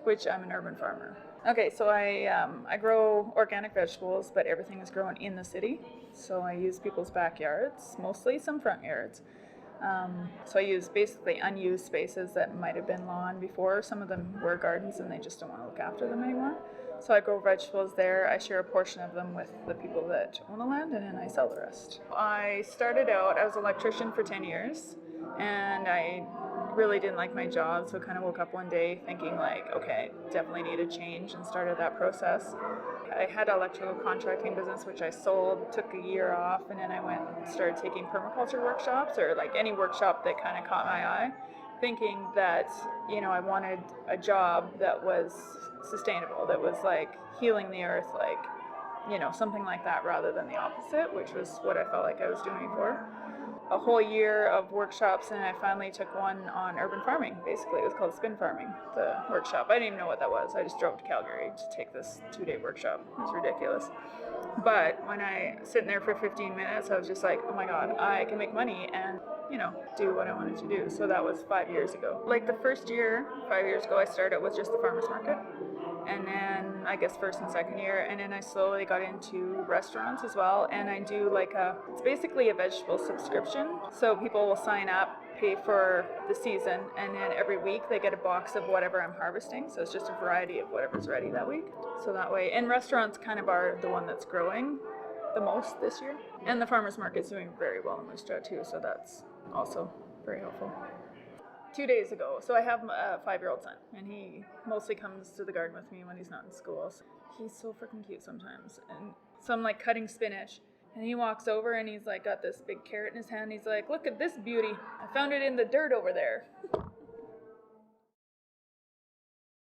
which I'm an urban farmer. Okay, so I grow organic vegetables, but everything is grown in the city. So I use people's backyards, mostly some front yards. So I use basically unused spaces that might have been lawn before. Some of them were gardens and they just don't want to look after them anymore. So I grow vegetables there. I share a portion of them with the people that own the land, and then I sell the rest. I started out, I was an electrician for 10 years, and I really didn't like my job, so kind of woke up one day thinking like, okay, definitely need a change, and started that process. I had an electrical contracting business which I sold, took a year off, and then I went and started taking permaculture workshops, or like any workshop that kind of caught my eye, thinking that, I wanted a job that was sustainable, that was like healing the earth, like, something like that, rather than the opposite, which was what I felt like I was doing before. A whole year of workshops, and I finally took one on urban farming. Basically, it was called Spin Farming, the workshop. I didn't even know what that was. I just drove to Calgary to take this 2-day workshop. It was ridiculous. But when I sitting there for 15 minutes, I was just like, oh my God, I can make money and, do what I wanted to do. So that was 5 years ago. Like the first year, 5 years ago, I started with just the farmer's market. And then I guess first and second year, and then I slowly got into restaurants as well. And I do it's basically a vegetable subscription. So people will sign up, pay for the season, and then every week they get a box of whatever I'm harvesting. So it's just a variety of whatever's ready that week. So that way, and restaurants kind of are the one that's growing the most this year. And the farmer's market's doing very well in Moose Jaw too, so that's also very helpful. 2 days ago. So I have a 5-year-old son, and he mostly comes to the garden with me when he's not in school. So he's so freaking cute sometimes. And so I'm like cutting spinach, and he walks over and he's like got this big carrot in his hand. He's like, look at this beauty. I found it in the dirt over there.